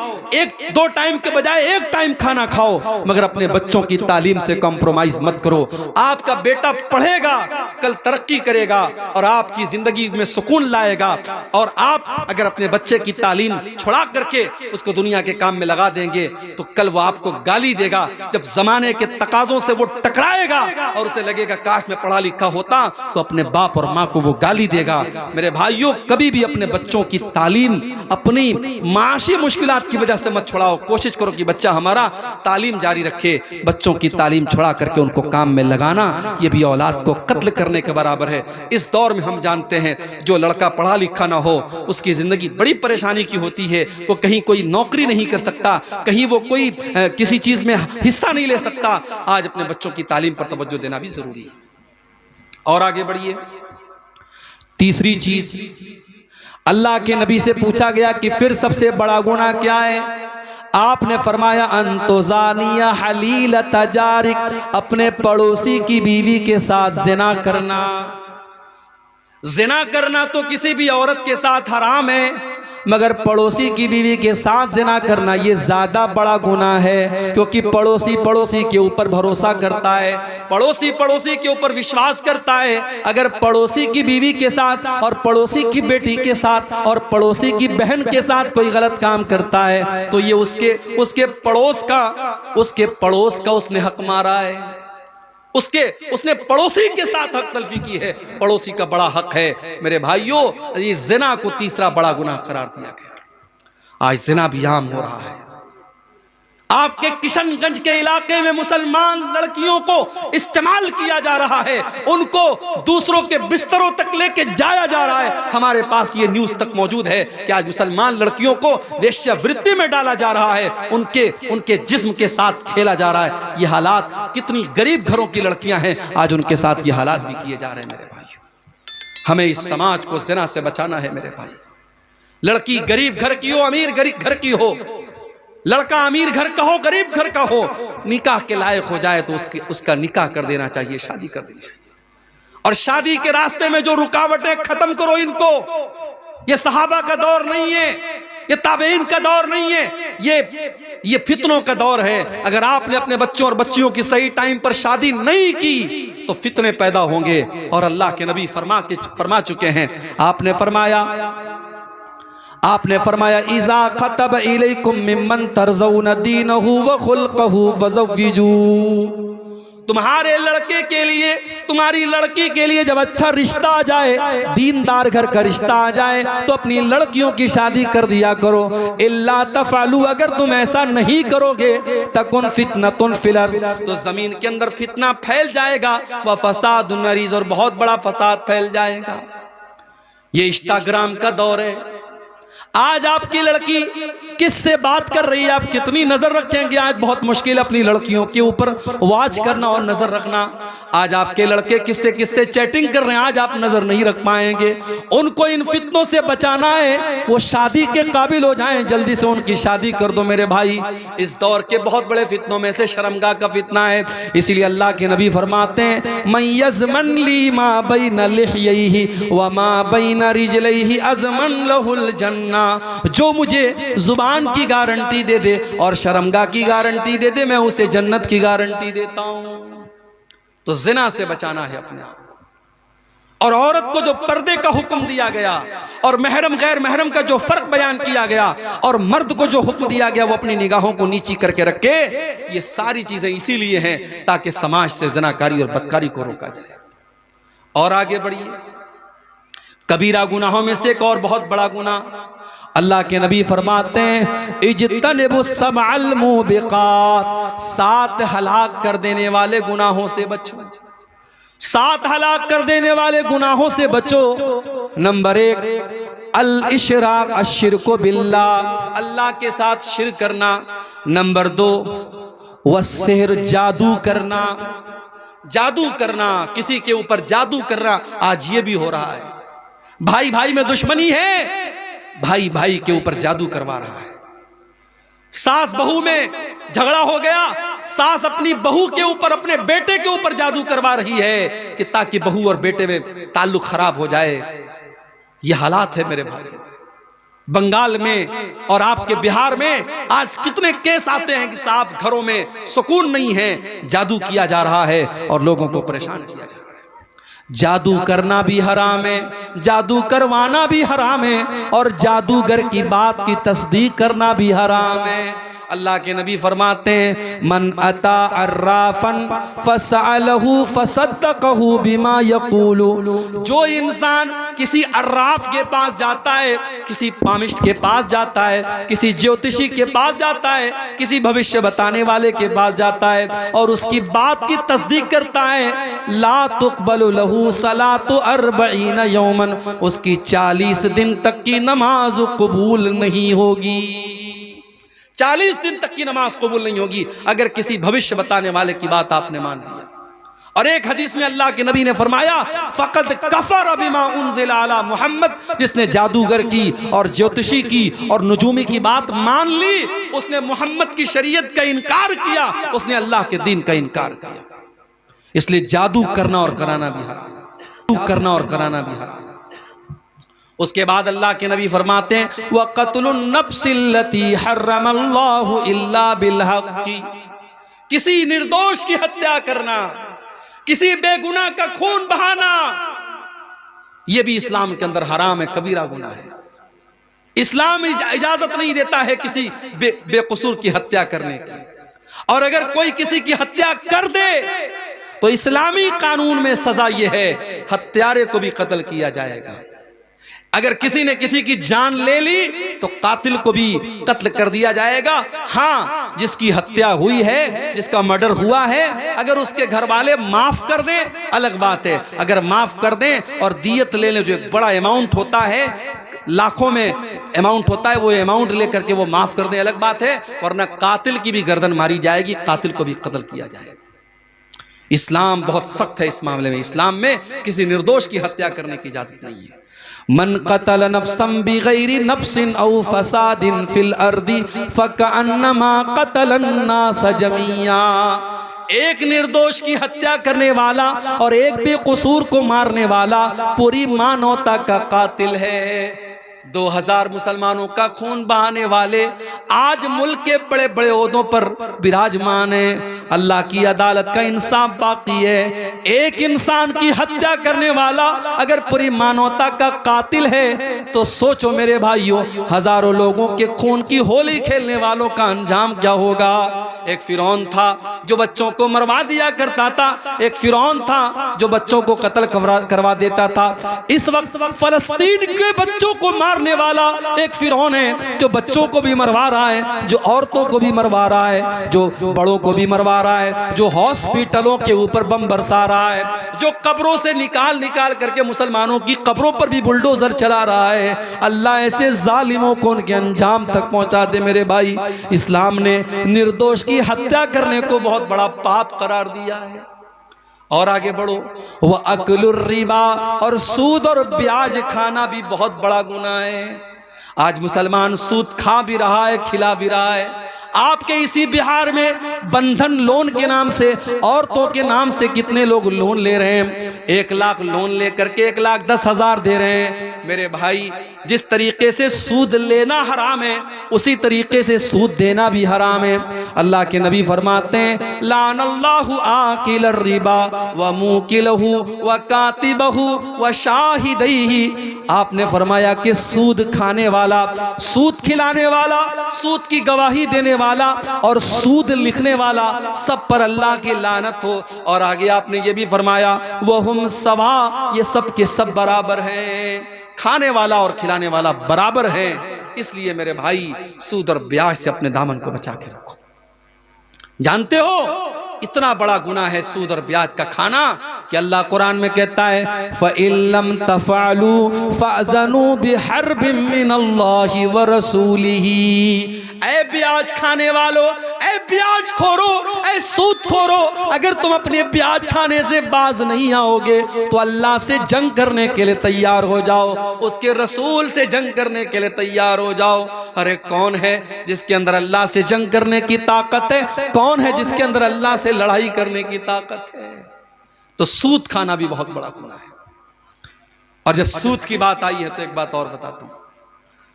2 टाइम के बजाय 1 टाइम खाना खाओ, मगर अपने बच्चों की तालीम से कॉम्प्रोमाइज मत करो। आपका बेटा पढ़ेगा, कल तरक्की करेगा और आपकी जिंदगी में सुकून लाएगा। और आप अगर अपने बच्चे की तालीम छुड़ा करके उसको दुनिया के काम में लगा देंगे तो कल वो आपको गाली देगा। जब जमाने के तकाजों से वो टकराएगा और उसे लगेगा काश मैं पढ़ा लिखा होता, तो अपने बाप और माँ को वो गाली देगा। मेरे भाइयों, कभी भी अपने बच्चों की तालीम अपनी माशी मुश्किलात की वजह से मत छुड़ाओ। कोशिश करो कि बच्चा हमारा तालीम जारी रखे। बच्चों की तालीम छुड़ा करके उनको काम में लगाना, ये भी औलाद को कत्ल करने के बराबर है। इस दौर दौर में हम जानते हैं जो लड़का पढ़ा लिखा ना हो उसकी ज़िंदगी बड़ी परेशानी की होती है। वो कहीं कोई नौकरी नहीं कर सकता, कहीं वो कोई किसी चीज़ में हिस्सा नहीं ले सकता। आज अपने बच्चों की तालीम पर तवज्जो देना भी ज़रूरी है। और आगे बढ़िए। तीसरी चीज़, अल्लाह के नबी से पूछा गया कि फिर सबसे बड़ा गुनाह क्या है? आपने फरमाया अंतोजानिया हलील तजारिक, अपने पड़ोसी की बीवी के साथ जिना करना। जिना करना तो किसी भी औरत के साथ हराम है, मगर पड़ोसी की बीवी के साथ जिना करना ये ज्यादा बड़ा गुनाह है, क्योंकि पड़ोसी पड़ोसी के ऊपर भरोसा करता है, पड़ोसी पड़ोसी के ऊपर विश्वास करता है। अगर पड़ोसी की बीवी के साथ और पड़ोसी की बेटी के साथ और पड़ोसी की बहन के साथ कोई गलत काम करता है तो ये उसके पड़ोस का उसने हक मारा है, उसने पड़ोसी के साथ हक तलफी की है। पड़ोसी का बड़ा हक है मेरे भाइयों। ये जिना को तीसरा बड़ा गुनाह करार दिया गया। आज जिना भी आम हो रहा है। आपके किशनगंज के इलाके में मुसलमान लड़कियों को इस्तेमाल किया जा रहा है, उनको दूसरों के बिस्तरों तक लेके जाया जा रहा है। हमारे पास ये न्यूज़ तक मौजूद है कि आज मुसलमान लड़कियों को वेश्यावृत्ति में डाला जा रहा है, उनके जिस्म के साथ खेला जा रहा है। ये हालात, कितनी गरीब घरों की लड़कियां हैं, आज उनके साथ ये हालात भी किए जा रहे हैं। मेरे भाइयों, हमें इस समाज को ज़िना से बचाना है मेरे भाई। लड़की गरीब घर की हो, अमीर गरीब घर की हो, लड़का अमीर घर का हो, गरीब घर का हो, निकाह के लायक हो जाए तो उसका निकाह कर देना चाहिए, शादी कर देनी चाहिए। और शादी के रास्ते में जो रुकावटें, खत्म करो इनको। ये सहाबा का दौर नहीं है, ये ताबईन का दौर नहीं है, ये फितनों का दौर है। अगर आपने अपने बच्चों और बच्चियों की सही टाइम पर शादी नहीं की तो फितने पैदा होंगे। और अल्लाह के नबी फरमा चुके हैं, आपने फरमाया इज़ा खतब इलैकुम मिम्मन तरज़ौन दीनहु व खुल्क़हु फज़व्विजू। तुम्हारे लड़के के लिए, तुम्हारी लड़की के लिए जब अच्छा रिश्ता आ जाए, दीनदार घर का रिश्ता आ जाए तो अपनी लड़कियों की शादी कर दिया करो। इल्ला तफ़अलू, अगर तुम ऐसा नहीं करोगे तकुन फितनतुन फिल अर्ज़, तो जमीन के अंदर फितना फैल जाएगा, व फसादुन अरीज़, और बहुत बड़ा फसाद फैल जाएगा। ये इंस्टाग्राम का दौर है। आज आपकी लड़की किससे बात कर रही है, आप कितनी नजर रखेंगे? आज बहुत मुश्किल अपनी लड़कियों के ऊपर वॉच करना और नजर रखना। आज आपके लड़के किससे चैटिंग कर रहे हैं, आज आप नजर नहीं रख पाएंगे। उनको इन फितनों से बचाना है, वो शादी के काबिल हो जाएं, जल्दी से उनकी शादी कर दो मेरे भाई। इस दौर के बहुत बड़े फितनों में से शर्मगाह का फितना है। इसीलिए अल्लाह के नबी फरमाते हैं, मयज़मन ली मा बैन लिह्यैहि व मा बैन रिजलैहि अज़मन लहुल जन्ना। जो मुझे जुबान की गारंटी दे दे और शर्मगाह की गारंटी दे दे, मैं उसे जन्नत की गारंटी देता हूं। तो जिना से बचाना है अपने आप को। और औरत को जो पर्दे का हुक्म दिया गया और महरम गैर महरम का जो फर्क बयान किया गया और मर्द को जो हुक्म दिया गया वो अपनी निगाहों को नीची करके रखे, ये सारी चीजें इसीलिए हैं ताकि समाज से ज़िनाकारी और बदकारी को रोका जाए। और आगे बढ़िए। कबीरा गुनाहों में से एक और बहुत बड़ा गुनाह, अल्लाह के नबी फरमाते हैं, इज्तनिबु सबअल मुबिकात, 7 हलाक कर देने वाले गुनाहों से बचो। 7 हलाक कर देने वाले गुनाहों से बचो। नंबर 1 अल इशराक अश्शिरकु बिल्लाह, अल्लाह के साथ शिर्क करना। नंबर 2 वस्सिहर, जादू करना। जादू करना, किसी के ऊपर जादू करना, आज ये भी हो रहा है। भाई भाई में दुश्मनी है, भाई भाई के ऊपर जादू करवा रहा है। सास बहू में झगड़ा हो गया, सास अपनी बहू के ऊपर, अपने बेटे के ऊपर जादू करवा रही है कि ताकि बहू और बेटे में ताल्लुक खराब हो जाए। ये हालात है मेरे भाई। बंगाल में और आपके बिहार में आज कितने केस आते हैं कि साहब घरों में सुकून नहीं है, जादू किया जा रहा है और लोगों को परेशान किया जा रहा है। जादू करना भी हराम है, जादू करवाना भी हराम है, और जादूगर की बात की तस्दीक करना भी हराम है। अल्लाह के नबी फरमाते हैं मन अता अर्राफन फसअलहु फसद्दक़हु बिमा यक़ूलु, जो इंसान किसी अर्राफ के पास जाता है, किसी पामिस्ट के पास जाता है, किसी ज्योतिषी के पास जाता है, किसी भविष्य बताने वाले के पास जाता है और उसकी बात की तस्दीक करता है, ला तुक़बलु लहू सलातु अर्बईन यौमन, उसकी 40 दिन तक की नमाज कबूल नहीं होगी। 40 दिन तक की नमाज कबूल नहीं होगी अगर किसी भविष्य बताने वाले की बात आपने मान लिया। और एक हदीस में अल्लाह के नबी ने फरमाया फ़क़द कफ़र बिमा उन्ज़िला अला मुहम्मद, जिसने जादूगर की और ज्योतिषी की और नुजूमी की बात मान ली, उसने मोहम्मद की शरीयत का इनकार किया, उसने अल्लाह के दीन का इनकार किया। इसलिए जादू करना और कराना भी हराम, जादू करना और कराना भी हराम। उसके बाद अल्लाह के नबी फरमाते हैं व क़त्लुन नफ्सिल्लती हर्रमल्लाहु इल्ला बिल हक़्क़ि, किसी निर्दोष की हत्या करना, किसी बेगुनाह का खून बहाना, यह भी इस्लाम के अंदर हराम है, कबीरा गुनाह है। इस्लाम इजाजत नहीं देता है किसी बेकसूर की हत्या करने की। और अगर कोई किसी की हत्या कर दे तो इस्लामी कानून में सजा यह है हत्यारे को भी कत्ल किया जाएगा। अगर किसी ने किसी की जान ले ली तो कातिल को भी कत्ल कर दिया जाएगा। हाँ, जिसकी हत्या हुई है, जिसका मर्डर हुआ है, अगर उसके घर वाले माफ कर दें अलग बात है। अगर माफ कर दें और दियत ले लें, जो एक बड़ा अमाउंट होता है, लाखों में अमाउंट होता है, वो अमाउंट लेकर के वो माफ कर दें अलग बात है, वरना कातिल की भी गर्दन मारी जाएगी, कातिल को भी कत्ल किया जाएगा। इस्लाम बहुत सख्त है इस मामले में। इस्लाम में किसी निर्दोष की हत्या करने की इजाजत नहीं है। मन क़तल नफ्सन बिग़ैरि नफ्सिन औ फ़सादिन फ़िल अर्दि फ़कअन्नमा क़तलन नास जमीआ, एक निर्दोष की हत्या करने वाला और एक बेकसूर को मारने वाला पूरी मानवता का कातिल है। 2000 मुसलमानों का खून बहाने वाले आज मुल्क के बड़े बड़े ओहदों पर विराजमान है। अल्लाह की अदालत का इंसाफ बाकी है। एक इंसान की हत्या करने वाला अगर पूरी मानवता का कातिल है तो सोचो मेरे भाइयों, हजारों लोगों के खून की होली खेलने वालों का अंजाम क्या होगा। एक फिरौन था जो बच्चों को मरवा दिया करता था, एक फिरौन था जो बच्चों को कत्ल करवा देता था। इस वक्त फलस्तीन के बच्चों को मारने वाला एक फिरौन है जो बच्चों को भी मरवा रहा है, जो औरतों को भी मरवा रहा है, जो बड़ों को भी मरवा रहा है, जो हॉस्पिटलों के ऊपर बम बरसा रहा है, जो कब्रों से निकाल करके मुसलमानों की कब्रों पर भी बुलडोजर चला रहा है। अल्लाह ऐसे जालिमों को उनके अंजाम तक पहुंचा दे मेरे भाई। इस्लाम ने निर्दोष की हत्या करने को बहुत बड़ा पाप करार दिया है। और आगे बढ़ो, वह अकलुर रिबा, और सूद और ब्याज खाना भी बहुत बड़ा गुनाह है। आज मुसलमान सूद खा भी रहा है, खिला भी रहा है। आपके इसी बिहार में बंधन लोन के नाम से, औरतों के नाम से कितने लोग लोन ले रहे हैं। 1 लाख लोन लेकर के 1,10,000 दे रहे हैं। मेरे भाई, जिस तरीके से सूद लेना हराम है उसी तरीके से सूद देना भी हराम है। अल्लाह के नबी फरमाते हैं लानल्लाहु आकिल रिबा व मुकिलहु व कातिबहु व शाहिदैहि। आपने फरमाया कि सूद खाने वाला, सूद खिलाने वाला, सूद की गवाही देने वाला और सूद लिखने वाला, सब पर अल्लाह की लानत हो। और आगे आपने ये भी फरमाया वहुम सवा, ये सब के सब बराबर हैं। खाने वाला और खिलाने वाला बराबर है। इसलिए मेरे भाई, सूद और ब्याज से अपने दामन को बचा के रखो। जानते हो इतना बड़ा गुनाह है सूद और ब्याज का खाना कि अल्लाह कुरान में कहता है फ़इल्लम तफ़अलू फ़अज़नू बिहर्बिम मिनल्लाहि व रसूलिही। ऐ ब्याज खाने वालों, ऐ ब्याज खोरो, ऐ सूद खोरो, अगर तुम अपने ब्याज खाने से बाज नहीं आओगे तो अल्लाह से जंग करने के लिए तैयार हो जाओ, उसके रसूल से जंग करने के लिए तैयार हो जाओ। अरे कौन है जिसके अंदर अल्लाह से जंग करने की ताकत है? कौन है जिसके अंदर अल्लाह से लड़ाई करने की ताकत है? तो सूद खाना भी बहुत बड़ा गुनाह है। और जब सूद की बात आई है तो एक बात और बताता हूं,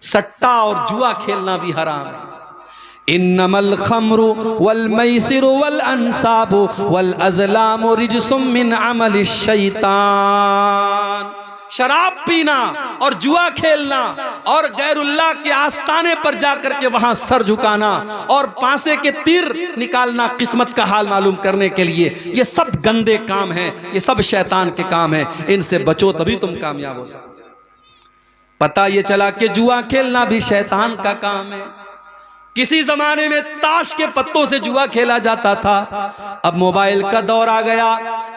सट्टा और जुआ खेलना भी हराम है। इन्नमल खम्रु वल मैसिरु वल अंसाबु वल अज़लामु रिजसुम मिन अमलिश शैतान। शराब पीना और जुआ खेलना और गैरुल्लाह के आस्थाने पर जाकर के वहां सर झुकाना और पांसे के तीर निकालना किस्मत का हाल मालूम करने के लिए, ये सब गंदे काम हैं, ये सब शैतान के काम हैं। इनसे बचो तभी तुम कामयाब हो सकते। पता ये चला कि जुआ खेलना भी शैतान का काम है। किसी जमाने में ताश के पत्तों से जुआ खेला जाता था, अब मोबाइल का दौर आ गया,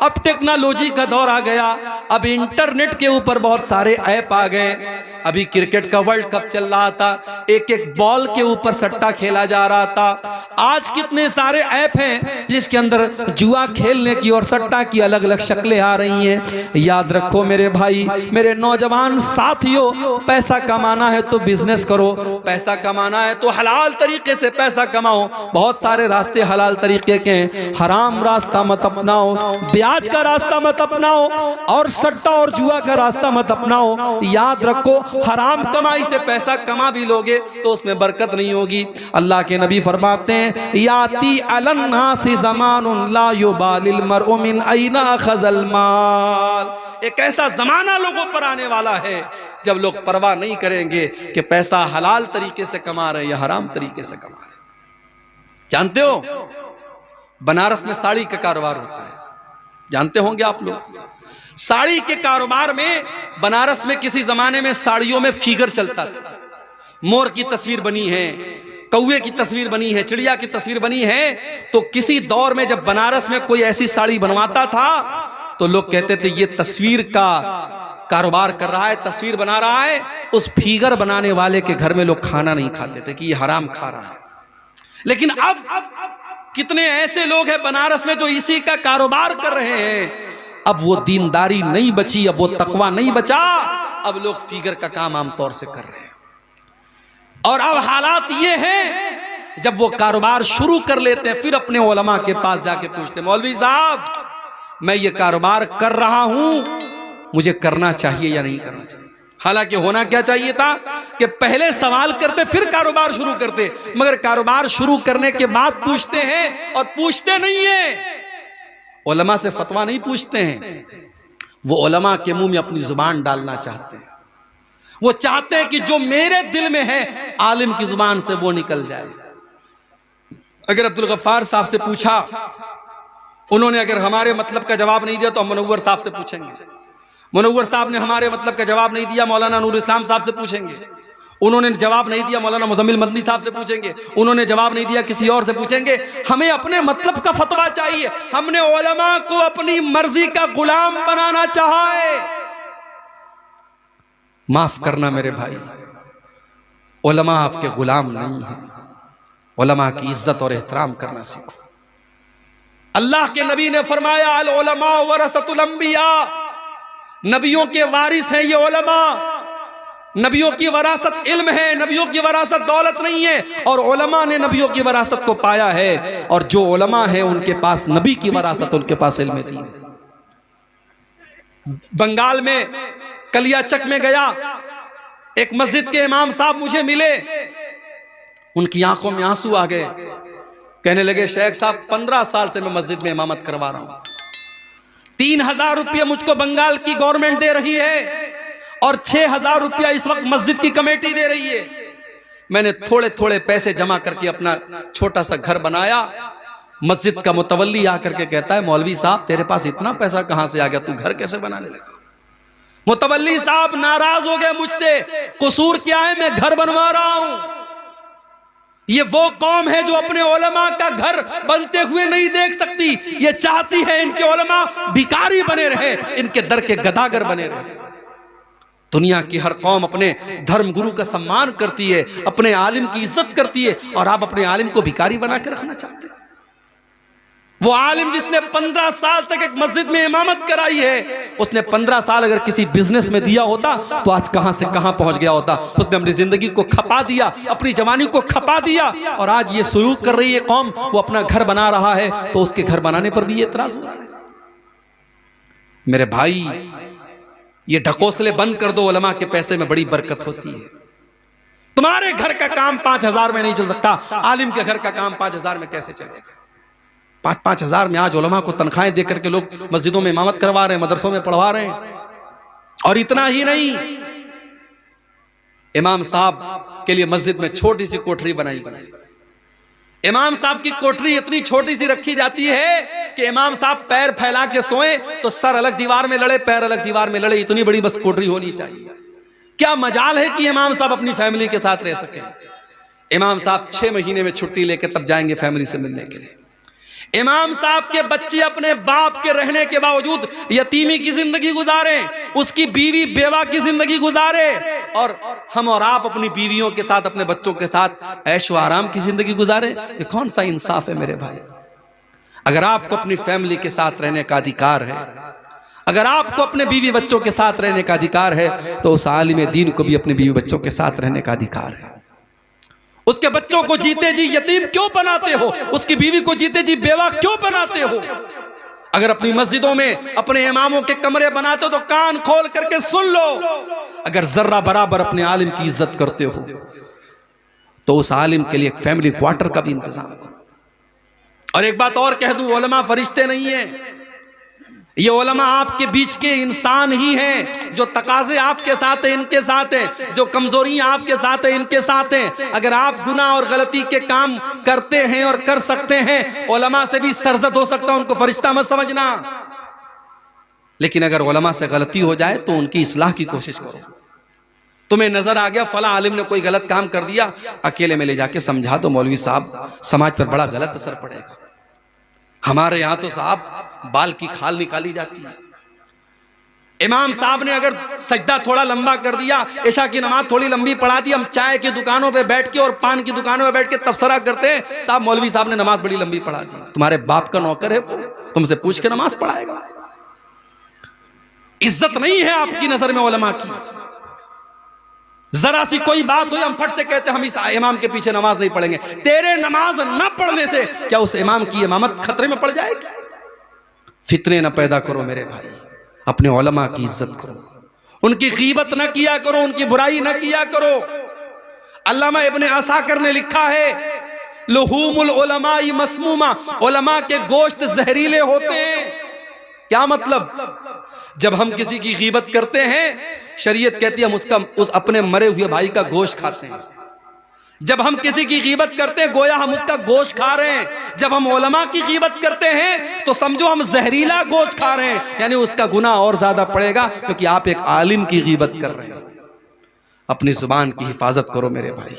अब टेक्नोलॉजी का दौर आ गया, अब इंटरनेट के ऊपर बहुत सारे ऐप आ गए। अभी क्रिकेट का वर्ल्ड कप चल रहा था, एक एक बॉल के ऊपर सट्टा खेला जा रहा था। आज कितने सारे ऐप हैं जिसके अंदर जुआ खेलने की और सट्टा की अलग अलग शक्लें आ रही हैं। याद रखो मेरे भाई, मेरे नौजवान साथियों, पैसा कमाना है तो बिजनेस करो, पैसा कमाना है तो हलाल तरीके से पैसा कमाओ। बहुत सारे रास्ते हलाल तरीके के हैं, हराम रास्ता मत अपनाओ, ब्याज का रास्ता मत अपनाओ और सट्टा और जुआ का रास्ता मत अपनाओ। याद रखो, हराम कमाई से पैसा कमा भी लोगे तो उसमें बरकत नहीं होगी। अल्लाह के नबी फरमाते हैं, याती अलन्नासी ज़मानुन ला युबालिल मरउ मिन ऐना अखज़ल माल। एक ऐसा जमाना लोगों पर आने वाला है जब लोग परवाह नहीं करेंगे कि पैसा हलाल तरीके से कमा रहे या हराम तरीके से कमा रहे। जानते हो बनारस में साड़ी का कारोबार होता है, जानते होंगे आप लोग। साड़ी के कारोबार में बनारस में किसी जमाने में साड़ियों में फिगर चलता था। मोर की तस्वीर बनी है, कौवे की तस्वीर बनी है, चिड़िया की तस्वीर बनी है। तो किसी दौर में जब बनारस में कोई ऐसी साड़ी बनवाता था तो लोग कहते थे ये तस्वीर का कारोबार कर रहा है, तस्वीर बना रहा है। उस फिगर बनाने वाले के घर में लोग खाना नहीं खाते थे कि ये हराम खा रहा है। लेकिन अब कितने ऐसे लोग हैं बनारस में जो इसी का कारोबार कर रहे हैं। अब वो दीनदारी नहीं बची, अब वो तकवा नहीं बचा, अब लोग फिगर का काम आमतौर से कर रहे हैं। और अब हालात ये हैं, जब वो कारोबार शुरू कर लेते हैं फिर अपने उलमा के पास जाके पूछते हैं, मौलवी साहब मैं ये कारोबार कर रहा हूं, मुझे करना चाहिए या नहीं करना चाहिए। हालांकि होना क्या चाहिए था कि पहले सवाल करते फिर कारोबार शुरू करते, मगर कारोबार शुरू करने के बाद पूछते हैं और पूछते नहीं है। उलमा से फतवा नहीं पूछते हैं, वो उलमा के मुंह में अपनी जुबान डालना चाहते हैं। वो चाहते हैं कि जो मेरे दिल में है आलिम की जुबान से वो निकल जाए। अगर अब्दुल गफ्फार साहब से पूछा, उन्होंने अगर हमारे मतलब का जवाब नहीं दिया तो हम मुनव्वर साहब से पूछेंगे। मुनव्वर साहब ने हमारे मतलब का जवाब नहीं दिया, मौलाना नूर इस्लाम साहब से पूछेंगे। उन्होंने जवाब नहीं दिया, मौलाना मुजम्मिल मदनी साहब से पूछेंगे। उन्होंने जवाब नहीं दिया, किसी और से पूछेंगे। हमें अपने मतलब का फतवा चाहिए। हमने उलमा को अपनी मर्जी का गुलाम बनाना चाहा है। माफ करना मेरे भाई, उलमा आपके गुलाम नहीं है। उलमा की इज्जत और एहतराम करना सीखो। अल्लाह के नबी ने फरमाया, अल उलमा वरसतुल अंबिया, नबियों के वारिस हैं ये उलमा। नबियों की वरासत इल्म है, नबियों की वरासत दौलत नहीं है। और उलमा ने नबियों की वरासत को पाया है, और जो उलमा है उनके पास नबी की वरासत, उनके पास इल्म थी। बंगाल में कलियाचक में गया, एक मस्जिद के इमाम साहब मुझे मिले, उनकी आंखों में आंसू आ गए। कहने लगे, शेख साहब 15 साल से मैं मस्जिद में इमामत करवा रहा हूं, 3000 रुपया मुझको बंगाल की गवर्नमेंट दे रही है और 6000 रुपया इस वक्त मस्जिद की कमेटी दे रही है। मैंने थोड़े थोड़े पैसे जमा करके अपना छोटा सा घर बनाया। मस्जिद का मुतवल्ली आकर के कहता है, मौलवी साहब तेरे पास इतना पैसा कहां से आ गया, तू घर कैसे बनाने लगा? मुतवल्ली साहब नाराज हो गए मुझसे, कसूर क्या है, मैं घर बनवा रहा हूं। ये वो कौम है जो अपने उलमा का घर बनते हुए नहीं देख सकती। ये चाहती है इनके उलमा भिखारी बने रहे, इनके दर के गदागर बने रहे। दुनिया की हर कौम अपने धर्म गुरु का सम्मान करती है, अपने आलिम की इज्जत करती है, और आप अपने आलिम को भिखारी बना के रखना चाहते हैं। वो आलिम जिसने 15 साल तक एक मस्जिद में इमामत कराई है, उसने 15 साल अगर किसी बिजनेस में दिया होता तो आज कहां से कहां पहुंच गया होता। उसने अपनी जिंदगी को खपा दिया, अपनी जवानी को खपा दिया, और आज ये सुलूक कर रही है कौम, वो अपना घर बना रहा है तो उसके घर बनाने पर भी ये एतराज हो रहा है। मेरे भाई, ये ढकोसले बंद कर दो, उलमा के पैसे में बड़ी बरकत होती है। तुम्हारे घर का काम 5000 में नहीं चल सकता, आलिम के घर का काम 5000 में कैसे चलेगा? 5-5 हजार में आज उलमा को तनख्वाहें देकर के लोग मस्जिदों में इमामत करवा रहे हैं, मदरसों में पढ़वा रहे हैं। और इतना ही नहीं, इमाम साहब के लिए मस्जिद में छोटी सी कोठरी बनाई गई। इमाम साहब की कोठरी इतनी छोटी सी रखी जाती है कि इमाम साहब पैर फैला के सोए तो सर अलग दीवार में लड़े, पैर अलग दीवार में लड़े, इतनी बड़ी बस कोठरी होनी चाहिए। क्या मजाल है कि इमाम साहब अपनी फैमिली के साथ रह सके। इमाम साहब 6 महीने में छुट्टी लेकर तब जाएंगे फैमिली से मिलने के लिए। इमाम साहब के बच्चे अपने बाप के रहने के बावजूद यतीमी की जिंदगी गुजारे, उसकी बीवी बेवा की जिंदगी गुजारे, और हम और आप अपनी बीवियों के साथ, अपने बच्चों के साथ ऐशो आराम की जिंदगी गुजारे। ये कौन सा इंसाफ है मेरे भाई। अगर आपको अपनी फैमिली के साथ रहने का अधिकार है, अगर आपको अपने बीवी बच्चों के साथ रहने का अधिकार है, तो उस आलिम दीन को भी अपने बीवी बच्चों के साथ रहने का अधिकार है। उसके बच्चों को जीते जी यतीम क्यों बनाते हो, उसकी बीवी को जीते जी बेवा क्यों बनाते हो। अगर अपनी मस्जिदों में अपने इमामों के कमरे बनाते हो तो कान खोल करके सुन लो। अगर जर्रा बराबर अपने आलिम की इज्जत करते हो तो उस आलिम के लिए एक फैमिली क्वार्टर का भी इंतजाम करो। और एक बात और कह दूं, उलमा फरिश्ते नहीं है, ये उलमा आपके बीच के इंसान ही हैं। जो तकाजे आपके साथ हैं इनके साथ हैं, जो कमजोरियां आपके साथ हैं इनके साथ हैं। अगर आप गुनाह और गलती के काम करते हैं और कर सकते हैं, उलमा से भी सरजद हो सकता है, उनको फरिश्ता मत समझना। लेकिन अगर उलमा से गलती हो जाए तो उनकी इस्लाह की कोशिश करो। तुम्हें नजर आ गया फला आलिम ने कोई गलत काम कर दिया, अकेले में ले जाके समझा दो, मौलवी साहब समाज पर बड़ा गलत असर पड़ेगा। हमारे यहां तो साहब बाल की खाल निकाली जाती है। इमाम साहब ने अगर सजदा थोड़ा लंबा कर दिया, इशा की नमाज थोड़ी लंबी पढ़ा दी, हम चाय की दुकानों पे बैठ के और पान की दुकानों पे बैठ के तबसरा करते हैं, साहब मौलवी साहब ने नमाज बड़ी लंबी पढ़ा दी। तुम्हारे बाप का नौकर है वो, तुमसे पूछ के नमाज पढ़ाएगा। इज्जत नहीं है आपकी नजर में उलमा की। जरा सी कोई बात हुई हम फट से कहते हम इस इमाम के पीछे नमाज नहीं पढ़ेंगे। तेरे नमाज न पढ़ने से क्या उस इमाम की इमामत खतरे में पड़ जाएगी। फितने न पैदा करो मेरे भाई, अपने उलमा की इज्जत करो, उनकी गीबत न किया करो, उनकी बुराई न किया करो। अल्लामा इब्ने असाकिर ने लिखा है, लुहूमुल उलमाई मसमूमा, उलमा के गोश्त जहरीले होते हैं। क्या मतलब? जब हम किसी की गीबत करते हैं, शरीयत कहती है हम उस अपने मरे हुए भाई का गोश्त खाते हैं। जब हम किसी की गीबत करते हैं गोया हम उसका गोश्त खा रहे हैं। जब हम उलमा की गीबत करते हैं तो समझो हम जहरीला गोश्त खा रहे हैं, यानी उसका गुनाह और ज्यादा पड़ेगा, क्योंकि आप एक आलिम की गीबत कर रहे हैं। अपनी जुबान की हिफाजत करो मेरे भाई,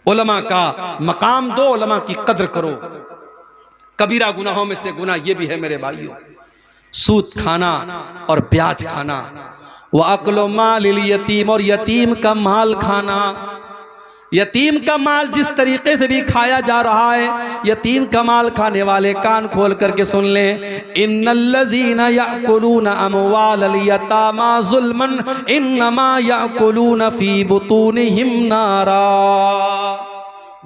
उलमा का मकाम दो, उलमा की कद्र करो। कबीरा गुनाहों में से गुनाह ये भी है मेरे भाइयों, सूद खाना और ब्याज खाना, वह अक्लो माल यतीम, और यतीम का माल खाना। यतीम का माल जिस तरीके से भी खाया जा रहा है, यतीम का माल खाने वाले कान खोल करके सुन लें, इन्नल्लज़ीना याकुलूना अमवालल यतामा ज़ुल्मन इन्नमा याकुलूना फी बुतूनिहिम नारा।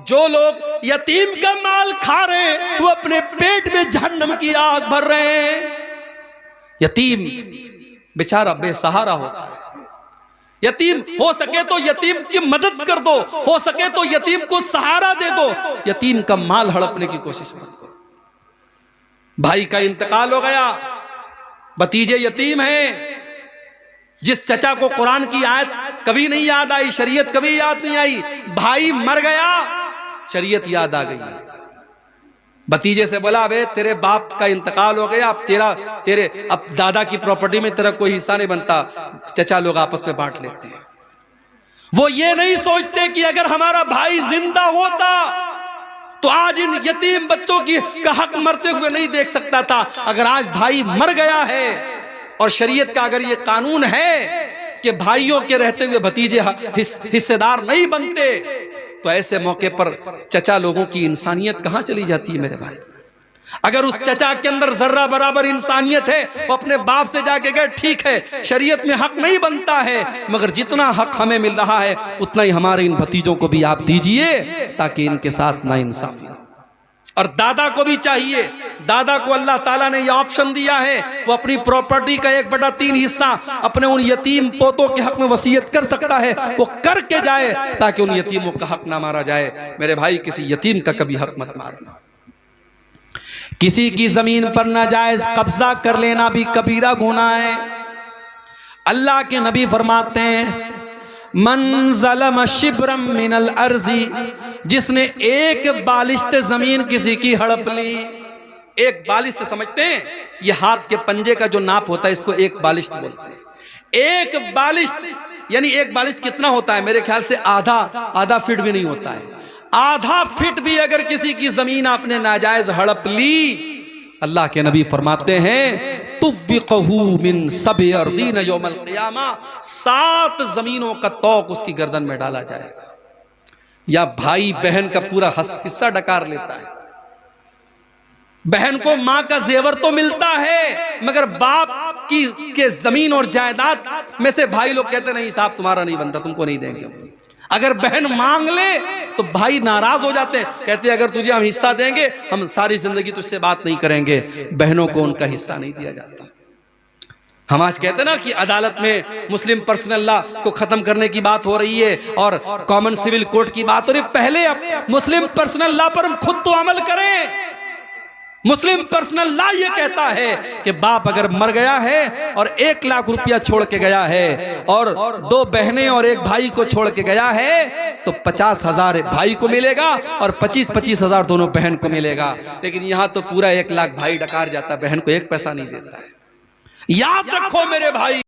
जो लोग यतीम का माल खा रहे हैं वो अपने पेट में जहन्नम की आग भर रहे हैं। यतीम बेचारा बेसहारा होता है। यतीम हो सके तो यतीम की मदद कर दो, हो सके तो यतीम को सहारा दे दो, यतीम का माल हड़पने की कोशिश मत करो। भाई का इंतकाल हो गया, भतीजे यतीम हैं। जिस चचा को कुरान की आयत कभी नहीं याद आई, शरीयत कभी याद नहीं आई, भाई मर गया, शरीयत याद आ गई। भतीजे से बोला, बे तेरे बाप का इंतकाल हो गया, अब अब दादा की प्रॉपर्टी में तेरा कोई हिस्सा नहीं बनता, चचा लोग आपस में बांट लेते हैं। वो ये नहीं सोचते कि अगर हमारा भाई जिंदा होता तो आज इन यतीम बच्चों का हक मरते हुए नहीं देख सकता था। अगर आज भाई मर गया है और शरीयत का अगर ये कानून है कि भाइयों के रहते हुए भतीजे हिस्सेदार नहीं बनते, तो ऐसे मौके पर चचा लोगों की इंसानियत कहां चली जाती है मेरे भाई। अगर उस चचा के अंदर जर्रा बराबर इंसानियत है, वो अपने बाप से जाके गए, ठीक है शरीयत में हक नहीं बनता है, मगर जितना हक हमें मिल रहा है उतना ही हमारे इन भतीजों को भी आप दीजिए, ताकि इनके साथ ना इंसाफी हो। और दादा को भी चाहिए, दादा को अल्लाह ताला ने यह ऑप्शन दिया है, वो अपनी प्रॉपर्टी का 1/3 हिस्सा अपने उन यतीम पोतों के हक में वसीयत कर सकता है, वो करके जाए ताकि उन यतीमों का हक ना मारा जाए। मेरे भाई, किसी यतीम का कभी हक मत मारना। किसी की जमीन पर नाजायज कब्जा कर लेना भी कबीरा गुनाह है। अल्लाह के नबी फरमाते हैं मन ज़लम शिब्रम मिनल अर्ज़ी, जिसने एक बालिश्त जमीन किसी की हड़प ली। एक बालिश्त समझते हैं, ये हाथ के पंजे का जो नाप होता है इसको एक बालिश्त बोलते हैं। एक बालिश्त यानी एक बालिश्त कितना होता है? मेरे ख्याल से आधा फीट भी नहीं होता है। आधा फीट भी अगर किसी की जमीन आपने नाजायज हड़प ली, अल्लाह के नबी फरमाते हैं तुव्विक़हू मिन सब'i अर्दीन यौमल क़ियामा, 7 जमीनों का तौक उसकी गर्दन में डाला जाएगा। या भाई बहन का पूरा हिस्सा डकार लेता है। बहन को मां का जेवर तो मिलता है, मगर बाप की के जमीन और जायदाद में से भाई लोग कहते नहीं साहब तुम्हारा नहीं बनता, तुमको नहीं देंगे। अगर बहन मांग ले तो भाई नाराज हो जाते हैं, कहते हैं अगर तुझे हम हिस्सा देंगे हम सारी जिंदगी तुझसे बात नहीं करेंगे। बहनों को उनका हिस्सा नहीं दिया जाता। हम आज कहते ना कि अदालत में मुस्लिम पर्सनल लॉ को खत्म करने की बात हो रही है और कॉमन सिविल कोर्ट की बात हो रही है। पहले अब मुस्लिम पर्सनल लॉ पर हम खुद तो अमल करें। मुस्लिम पर्सनल लॉ ये कहता है कि बाप अगर मर गया है और 1 लाख रुपया छोड़ के गया है और 2 बहनें और 1 भाई को छोड़ के गया है तो 50,000 भाई को मिलेगा और 25,000 दोनों बहन को मिलेगा। लेकिन यहाँ तो पूरा 1 लाख भाई डकार जाता है, बहन को 1 पैसा नहीं देता है। याद रखो मेरे भाई।